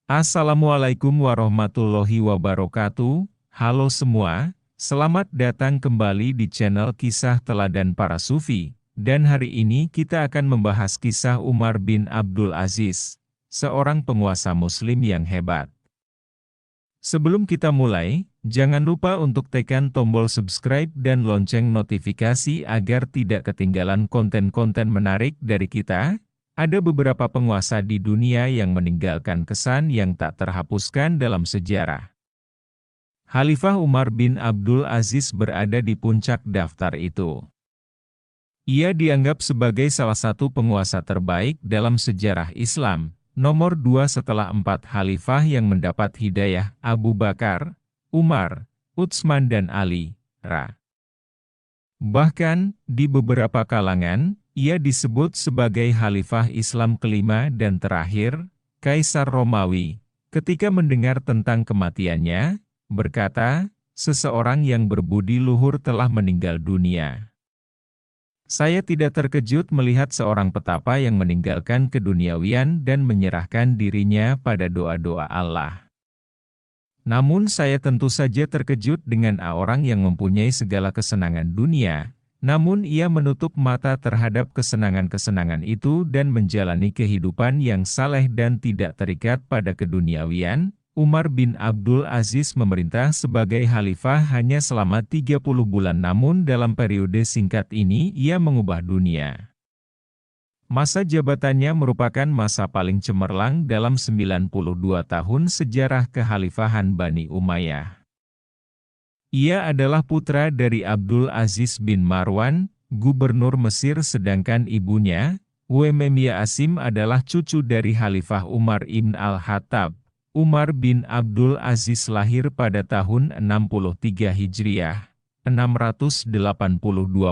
Assalamualaikum warahmatullahi wabarakatuh. Halo semua, selamat datang kembali di channel Kisah Teladan Para Sufi. Dan hari ini kita akan membahas kisah Umar bin Abdul Aziz, seorang penguasa muslim yang hebat. Sebelum kita mulai, jangan lupa untuk tekan tombol subscribe dan lonceng notifikasi agar tidak ketinggalan konten-konten menarik dari kita. Ada beberapa penguasa di dunia yang meninggalkan kesan yang tak terhapuskan dalam sejarah. Khalifah Umar bin Abdul Aziz berada di puncak daftar itu. Ia dianggap sebagai salah satu penguasa terbaik dalam sejarah Islam, nomor 2 setelah 4 khalifah yang mendapat hidayah, Abu Bakar, Umar, Utsman dan Ali, Ra. Bahkan, di beberapa kalangan, ia disebut sebagai Khalifah Islam kelima dan terakhir, Kaisar Romawi. Ketika mendengar tentang kematiannya, berkata, seseorang yang berbudi luhur telah meninggal dunia. Saya tidak terkejut melihat seorang petapa yang meninggalkan keduniawian dan menyerahkan dirinya pada doa-doa Allah. Namun saya tentu saja terkejut dengan orang yang mempunyai segala kesenangan dunia, namun ia menutup mata terhadap kesenangan-kesenangan itu dan menjalani kehidupan yang saleh dan tidak terikat pada keduniawian. Umar bin Abdul Aziz memerintah sebagai khalifah hanya selama 30 bulan, namun dalam periode singkat ini ia mengubah dunia. Masa jabatannya merupakan masa paling cemerlang dalam 92 tahun sejarah kekhalifahan Bani Umayyah. Ia adalah putra dari Abdul Aziz bin Marwan, gubernur Mesir, sedangkan ibunya, Umayyah Asim, adalah cucu dari Khalifah Umar ibn al-Khattab. Umar bin Abdul Aziz lahir pada tahun 63 Hijriah, 682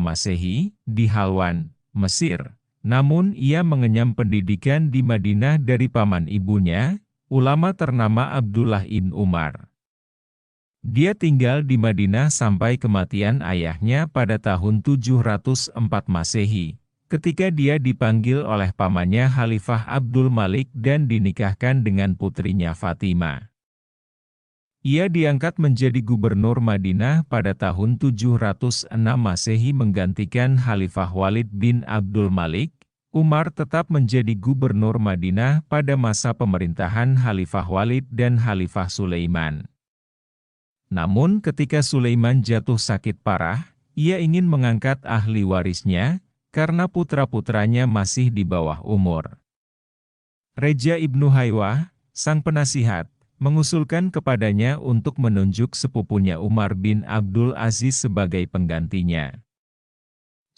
Masehi, di Halwan, Mesir. Namun ia mengenyam pendidikan di Madinah dari paman ibunya, ulama ternama Abdullah ibn Umar. Dia tinggal di Madinah sampai kematian ayahnya pada tahun 704 Masehi, ketika dia dipanggil oleh pamannya Khalifah Abdul Malik dan dinikahkan dengan putrinya Fatimah. Ia diangkat menjadi gubernur Madinah pada tahun 706 Masehi menggantikan Khalifah Walid bin Abdul Malik. Umar tetap menjadi gubernur Madinah pada masa pemerintahan Khalifah Walid dan Khalifah Sulaiman. Namun ketika Sulaiman jatuh sakit parah, ia ingin mengangkat ahli warisnya, karena putra-putranya masih di bawah umur. Reja Ibnu Haywah, sang penasihat, mengusulkan kepadanya untuk menunjuk sepupunya Umar bin Abdul Aziz sebagai penggantinya.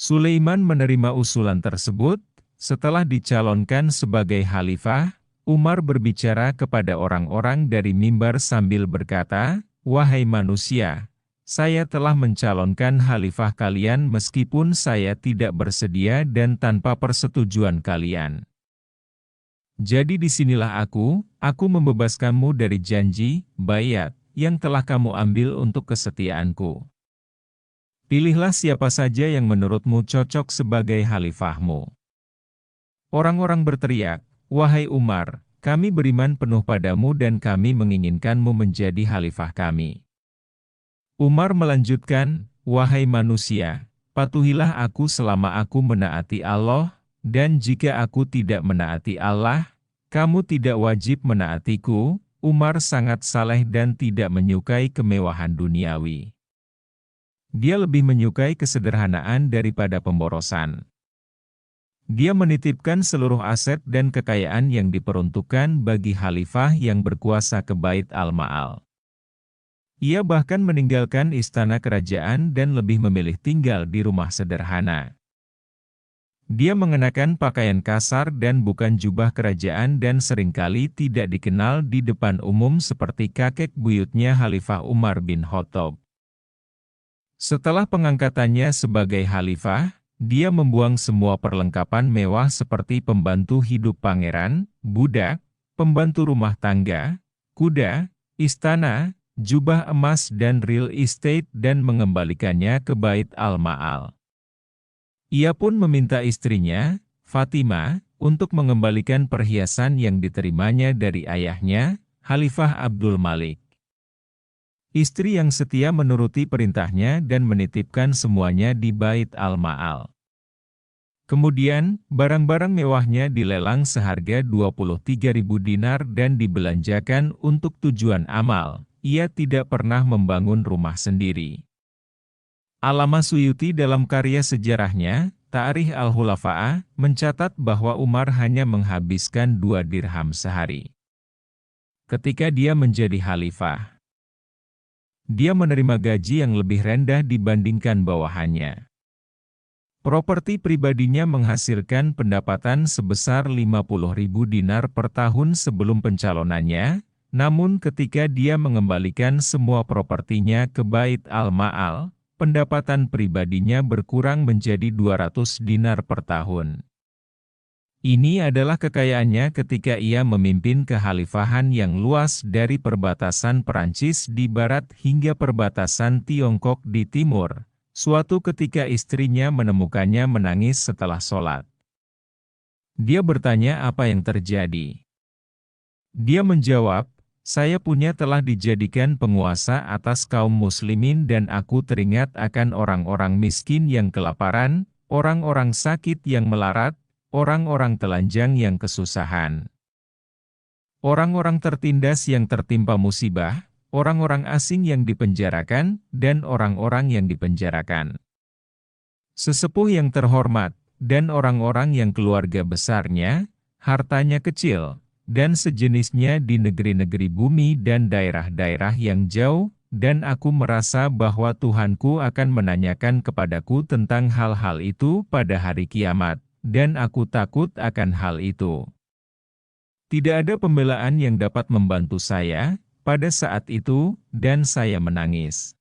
Sulaiman menerima usulan tersebut. Setelah dicalonkan sebagai khalifah, Umar berbicara kepada orang-orang dari mimbar sambil berkata, "Wahai manusia, saya telah mencalonkan khalifah kalian meskipun saya tidak bersedia dan tanpa persetujuan kalian. Jadi disinilah aku membebaskanmu dari janji, baiat, yang telah kamu ambil untuk kesetiaanku. Pilihlah siapa saja yang menurutmu cocok sebagai khalifahmu." Orang-orang berteriak, "Wahai Umar, kami beriman penuh padamu dan kami menginginkanmu menjadi khalifah kami." Umar melanjutkan, "Wahai manusia, patuhilah aku selama aku menaati Allah, dan jika aku tidak menaati Allah, kamu tidak wajib menaatiku." Umar sangat saleh dan tidak menyukai kemewahan duniawi. Dia lebih menyukai kesederhanaan daripada pemborosan. Dia menitipkan seluruh aset dan kekayaan yang diperuntukkan bagi khalifah yang berkuasa ke Bait al-Ma'al. Ia bahkan meninggalkan istana kerajaan dan lebih memilih tinggal di rumah sederhana. Dia mengenakan pakaian kasar dan bukan jubah kerajaan dan seringkali tidak dikenal di depan umum seperti kakek buyutnya Khalifah Umar bin Khattab. Setelah pengangkatannya sebagai khalifah, dia membuang semua perlengkapan mewah seperti pembantu hidup pangeran, budak, pembantu rumah tangga, kuda, istana, jubah emas dan real estate dan mengembalikannya ke Bait al-Ma'al. Ia pun meminta istrinya, Fatimah, untuk mengembalikan perhiasan yang diterimanya dari ayahnya, Khalifah Abdul Malik. Istri yang setia menuruti perintahnya dan menitipkan semuanya di Bait Al-Ma'al. Kemudian, barang-barang mewahnya dilelang seharga 23.000 dinar dan dibelanjakan untuk tujuan amal. Ia tidak pernah membangun rumah sendiri. Allama Suyuti dalam karya sejarahnya, Ta'rikh Al-Khulafa'ah, mencatat bahwa Umar hanya menghabiskan 2 dirham sehari. Ketika dia menjadi khalifah, dia menerima gaji yang lebih rendah dibandingkan bawahannya. Properti pribadinya menghasilkan pendapatan sebesar 50.000 dinar per tahun sebelum pencalonannya, namun ketika dia mengembalikan semua propertinya ke Bait Al-Ma'al, pendapatan pribadinya berkurang menjadi 200 dinar per tahun. Ini adalah kekayaannya ketika ia memimpin kekhalifahan yang luas dari perbatasan Perancis di barat hingga perbatasan Tiongkok di timur. Suatu ketika istrinya menemukannya menangis setelah sholat. Dia bertanya apa yang terjadi. Dia menjawab, "Saya punya telah dijadikan penguasa atas kaum muslimin dan aku teringat akan orang-orang miskin yang kelaparan, orang-orang sakit yang melarat, orang-orang telanjang yang kesusahan, orang-orang tertindas yang tertimpa musibah, orang-orang asing yang dipenjarakan, dan orang-orang yang dipenjarakan. Sesepuh yang terhormat, dan orang-orang yang keluarga besarnya, hartanya kecil, dan sejenisnya di negeri-negeri bumi dan daerah-daerah yang jauh, dan aku merasa bahwa Tuhanku akan menanyakan kepadaku tentang hal-hal itu pada hari kiamat. Dan aku takut akan hal itu. Tidak ada pembelaan yang dapat membantu saya pada saat itu, dan saya menangis."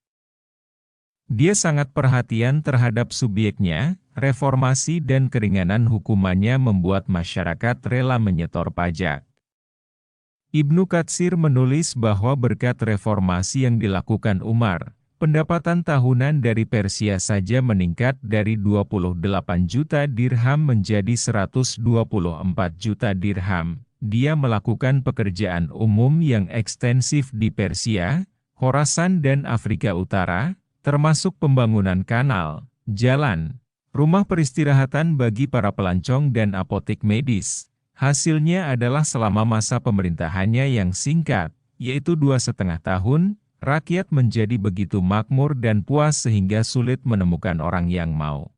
Dia sangat perhatian terhadap subjeknya. Reformasi dan keringanan hukumannya membuat masyarakat rela menyetor pajak. Ibnu Katsir menulis bahwa berkat reformasi yang dilakukan Umar, pendapatan tahunan dari Persia saja meningkat dari 28 juta dirham menjadi 124 juta dirham. Dia melakukan pekerjaan umum yang ekstensif di Persia, Khorasan dan Afrika Utara, termasuk pembangunan kanal, jalan, rumah peristirahatan bagi para pelancong dan apotek medis. Hasilnya adalah selama masa pemerintahannya yang singkat, yaitu 2,5 tahun, rakyat menjadi begitu makmur dan puas sehingga sulit menemukan orang yang mau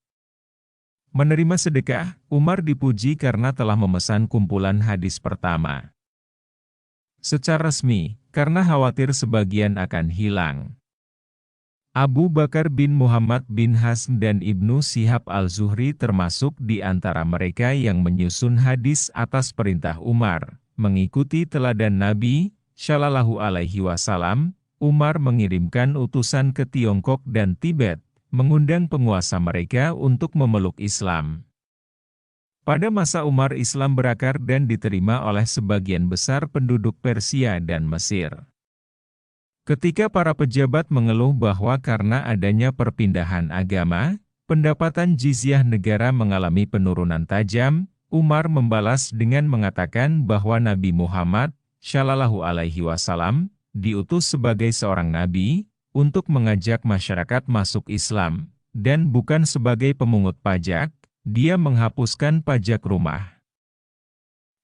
menerima sedekah. Umar dipuji karena telah memesan kumpulan hadis pertama secara resmi, karena khawatir sebagian akan hilang. Abu Bakar bin Muhammad bin Hazm dan Ibnu Syihab al-Zuhri termasuk di antara mereka yang menyusun hadis atas perintah Umar, mengikuti teladan Nabi Shallallahu Alaihi Wasallam. Umar mengirimkan utusan ke Tiongkok dan Tibet, mengundang penguasa mereka untuk memeluk Islam. Pada masa Umar, Islam berakar dan diterima oleh sebagian besar penduduk Persia dan Mesir. Ketika para pejabat mengeluh bahwa karena adanya perpindahan agama, pendapatan jizyah negara mengalami penurunan tajam, Umar membalas dengan mengatakan bahwa Nabi Muhammad Shallallahu Alaihi Wasallam diutus sebagai seorang nabi, untuk mengajak masyarakat masuk Islam, dan bukan sebagai pemungut pajak. Dia menghapuskan pajak rumah,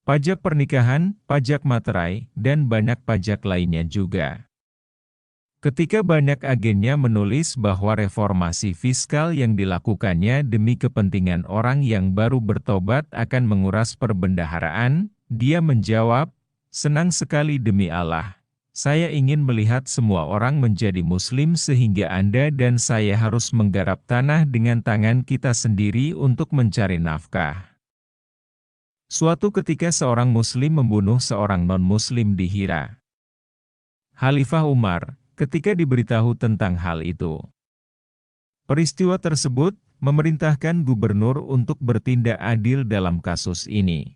pajak pernikahan, pajak materai, dan banyak pajak lainnya juga. Ketika banyak agennya menulis bahwa reformasi fiskal yang dilakukannya demi kepentingan orang yang baru bertobat akan menguras perbendaharaan, dia menjawab, "Senang sekali demi Allah. Saya ingin melihat semua orang menjadi muslim sehingga Anda dan saya harus menggarap tanah dengan tangan kita sendiri untuk mencari nafkah." Suatu ketika seorang muslim membunuh seorang non-muslim di Hira. Khalifah Umar, ketika diberitahu tentang hal itu, peristiwa tersebut memerintahkan gubernur untuk bertindak adil dalam kasus ini.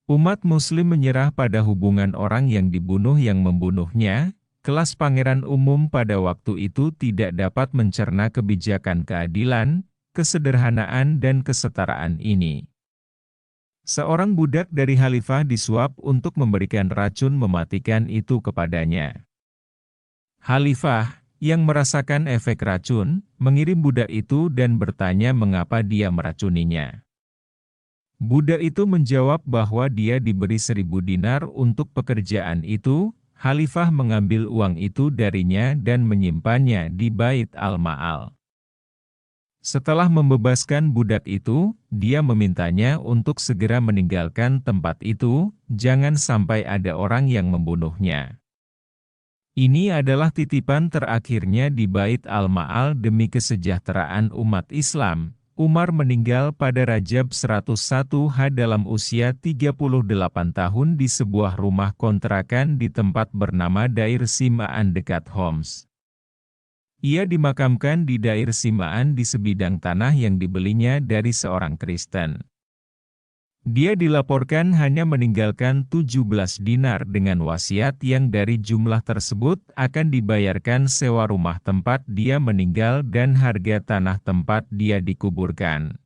Umat muslim menyerah pada hubungan orang yang dibunuh yang membunuhnya. Kelas pangeran umum pada waktu itu tidak dapat mencerna kebijakan keadilan, kesederhanaan dan kesetaraan ini. Seorang budak dari khalifah disuap untuk memberikan racun mematikan itu kepadanya. Khalifah, yang merasakan efek racun, mengirim budak itu dan bertanya mengapa dia meracuninya. Budak itu menjawab bahwa dia diberi 1.000 dinar untuk pekerjaan itu. Khalifah mengambil uang itu darinya dan menyimpannya di Bait Al-Ma'al. Setelah membebaskan budak itu, dia memintanya untuk segera meninggalkan tempat itu, jangan sampai ada orang yang membunuhnya. Ini adalah titipan terakhirnya di Bait Al-Ma'al demi kesejahteraan umat Islam. Umar meninggal pada Rajab 101 dalam usia 38 tahun di sebuah rumah kontrakan di tempat bernama Dair Sima'an dekat Homs. Ia dimakamkan di Dair Sima'an di sebidang tanah yang dibelinya dari seorang Kristen. Dia dilaporkan hanya meninggalkan 17 dinar dengan wasiat yang dari jumlah tersebut akan dibayarkan sewa rumah tempat dia meninggal dan harga tanah tempat dia dikuburkan.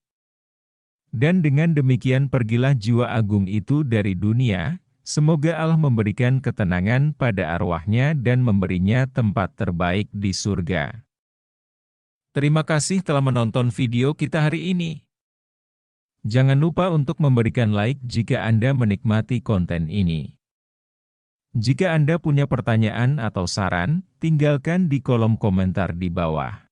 Dan dengan demikian pergilah jiwa agung itu dari dunia. Semoga Allah memberikan ketenangan pada arwahnya dan memberinya tempat terbaik di surga. Terima kasih telah menonton video kita hari ini. Jangan lupa untuk memberikan like jika Anda menikmati konten ini. Jika Anda punya pertanyaan atau saran, tinggalkan di kolom komentar di bawah.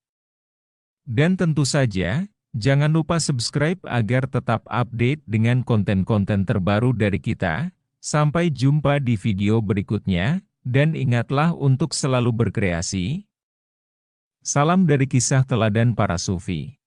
Dan tentu saja, jangan lupa subscribe agar tetap update dengan konten-konten terbaru dari kita. Sampai jumpa di video berikutnya, dan ingatlah untuk selalu berkreasi. Salam dari Kisah Teladan Para Sufi.